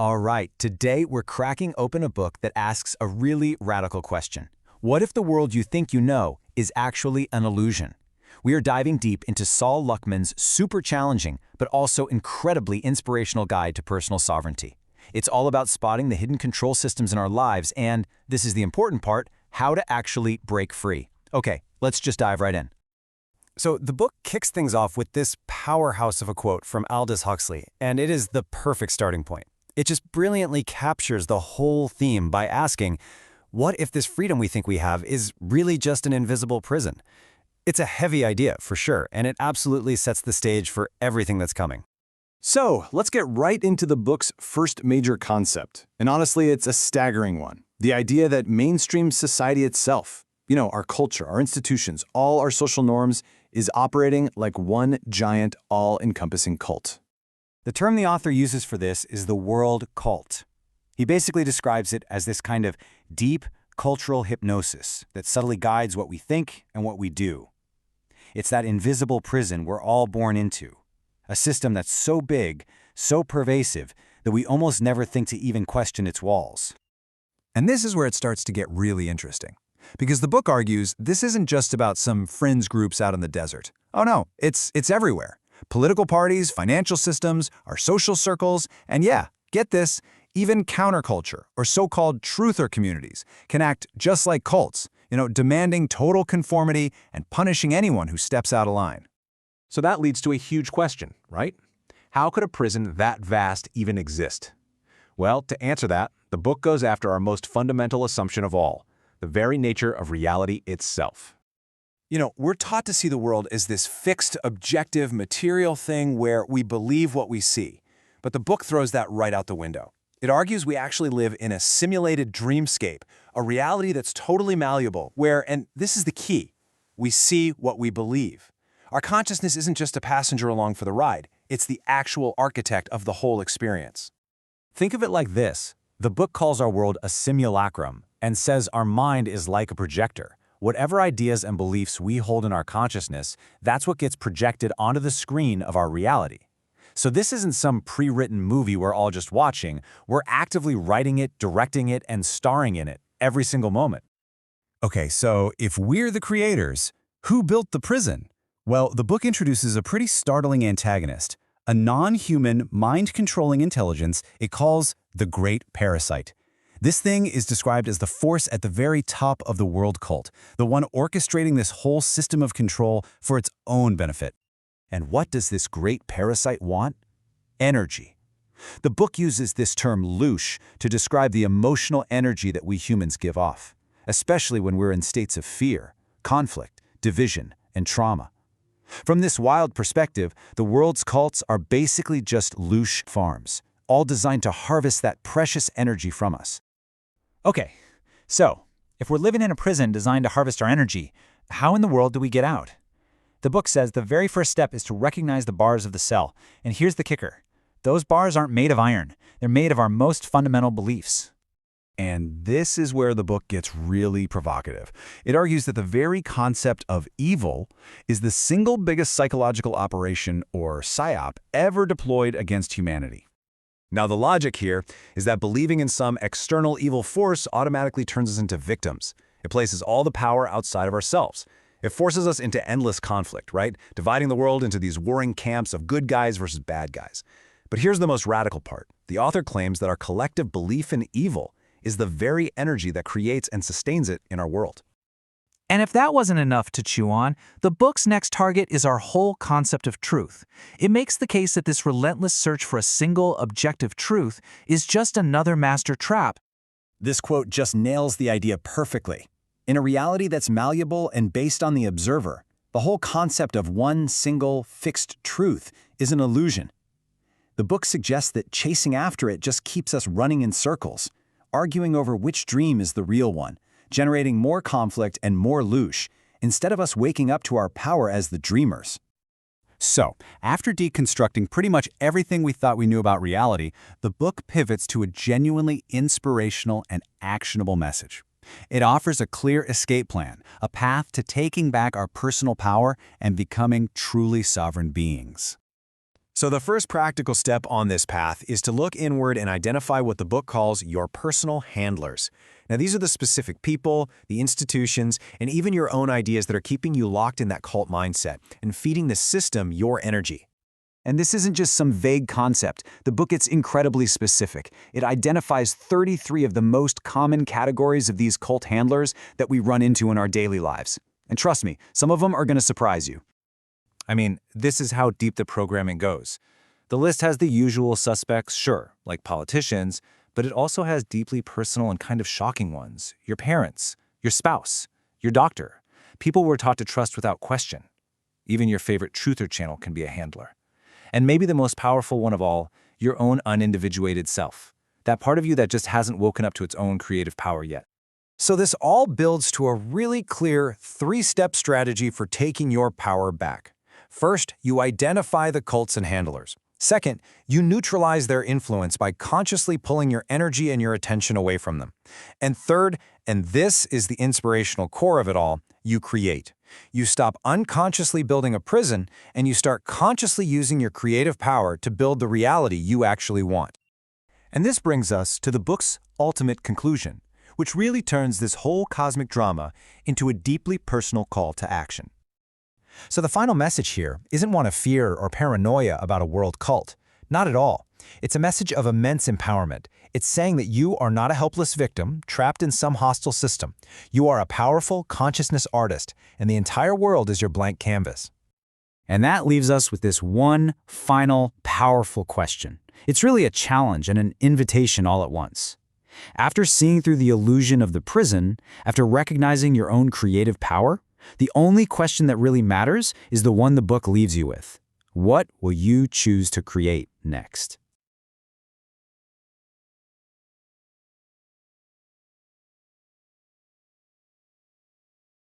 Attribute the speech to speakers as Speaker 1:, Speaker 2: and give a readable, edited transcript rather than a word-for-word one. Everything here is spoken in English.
Speaker 1: All right, today we're cracking open a book that asks a really radical question. What if the world you think you know is actually an illusion? We are diving deep into Saul Luckman's super challenging, but also incredibly inspirational guide to personal sovereignty. It's all about spotting the hidden control systems in our lives and, this is the important part, how to actually break free. Okay, let's just dive right in.
Speaker 2: So the book kicks things off with this powerhouse of a quote from Aldous Huxley, and it is the perfect starting point. It just brilliantly captures the whole theme by asking, what if this freedom we think we have is really just an invisible prison? It's a heavy idea, for sure, and it absolutely sets the stage for everything that's coming.
Speaker 3: So, let's get right into the book's first major concept. And honestly, it's a staggering one. The idea that mainstream society itself, our culture, our institutions, all our social norms, is operating like one giant, all-encompassing cult.
Speaker 2: The term the author uses for this is the world cult. He basically describes it as this kind of deep cultural hypnosis that subtly guides what we think and what we do. It's that invisible prison we're all born into, a system that's so big, so pervasive, that we almost never think to even question its walls.
Speaker 4: And this is where it starts to get really interesting. Because the book argues this isn't just about some fringe groups out in the desert. Oh no, it's everywhere. Political parties, financial systems, our social circles, and yeah, get this, even counterculture, or so-called truther communities, can act just like cults, demanding total conformity and punishing anyone who steps out of line.
Speaker 5: So that leads to a huge question, right? How could a prison that vast even exist? Well, to answer that, the book goes after our most fundamental assumption of all, the very nature of reality itself.
Speaker 3: We're taught to see the world as this fixed, objective, material thing where we believe what we see. But the book throws that right out the window. It argues we actually live in a simulated dreamscape, a reality that's totally malleable, where, and this is the key, we see what we believe. Our consciousness isn't just a passenger along for the ride, it's the actual architect of the whole experience.
Speaker 2: Think of it like this. The book calls our world a simulacrum and says our mind is like a projector. Whatever ideas and beliefs we hold in our consciousness, that's what gets projected onto the screen of our reality. So this isn't some pre-written movie we're all just watching. We're actively writing it, directing it, and starring in it every single moment.
Speaker 4: Okay, so if we're the creators, who built the prison? Well, the book introduces a pretty startling antagonist, a non-human, mind-controlling intelligence it calls the Great Parasite. This thing is described as the force at the very top of the world cult, the one orchestrating this whole system of control for its own benefit. And what does this great parasite want? Energy. The book uses this term louche to describe the emotional energy that we humans give off, especially when we're in states of fear, conflict, division, and trauma. From this wild perspective, the world's cults are basically just louche farms, all designed to harvest that precious energy from us.
Speaker 1: Okay, so if we're living in a prison designed to harvest our energy, how in the world do we get out? The book says the very first step is to recognize the bars of the cell, and here's the kicker. Those bars aren't made of iron. They're made of our most fundamental beliefs.
Speaker 4: And this is where the book gets really provocative. It argues that the very concept of evil is the single biggest psychological operation, or psyop, ever deployed against humanity.
Speaker 3: Now, the logic here is that believing in some external evil force automatically turns us into victims. It places all the power outside of ourselves. It forces us into endless conflict, right? Dividing the world into these warring camps of good guys versus bad guys. But here's the most radical part. The author claims that our collective belief in evil is the very energy that creates and sustains it in our world.
Speaker 6: And if that wasn't enough to chew on, the book's next target is our whole concept of truth. It makes the case that this relentless search for a single, objective truth is just another master trap.
Speaker 2: This quote just nails the idea perfectly. In a reality that's malleable and based on the observer, the whole concept of one single, fixed truth is an illusion. The book suggests that chasing after it just keeps us running in circles, arguing over which dream is the real one, generating more conflict and more louche, instead of us waking up to our power as the dreamers.
Speaker 4: So, after deconstructing pretty much everything we thought we knew about reality, the book pivots to a genuinely inspirational and actionable message. It offers a clear escape plan, a path to taking back our personal power and becoming truly sovereign beings.
Speaker 1: So the first practical step on this path is to look inward and identify what the book calls your personal handlers. Now, these are the specific people, the institutions, and even your own ideas that are keeping you locked in that cult mindset and feeding the system your energy. And this isn't just some vague concept. The book gets incredibly specific. It identifies 33 of the most common categories of these cult handlers that we run into in our daily lives. And trust me, some of them are going to surprise you.
Speaker 5: I mean, this is how deep the programming goes. The list has the usual suspects, sure, like politicians, but it also has deeply personal and kind of shocking ones. Your parents, your spouse, your doctor, people we're taught to trust without question. Even your favorite truther channel can be a handler. And maybe the most powerful one of all, your own unindividuated self. That part of you that just hasn't woken up to its own creative power yet.
Speaker 1: So this all builds to a really clear 3-step strategy for taking your power back. First, you identify the cults and handlers. Second, you neutralize their influence by consciously pulling your energy and your attention away from them. And third, and this is the inspirational core of it all, you create. You stop unconsciously building a prison, and you start consciously using your creative power to build the reality you actually want. And this brings us to the book's ultimate conclusion, which really turns this whole cosmic drama into a deeply personal call to action. So the final message here isn't one of fear or paranoia about a world cult. Not at all. It's a message of immense empowerment. It's saying that you are not a helpless victim trapped in some hostile system. You are a powerful consciousness artist, and the entire world is your blank canvas. And that leaves us with this one final, powerful question. It's really a challenge and an invitation all at once. After seeing through the illusion of the prison, after recognizing your own creative power, the only question that really matters is the one the book leaves you with. What will you choose to create next?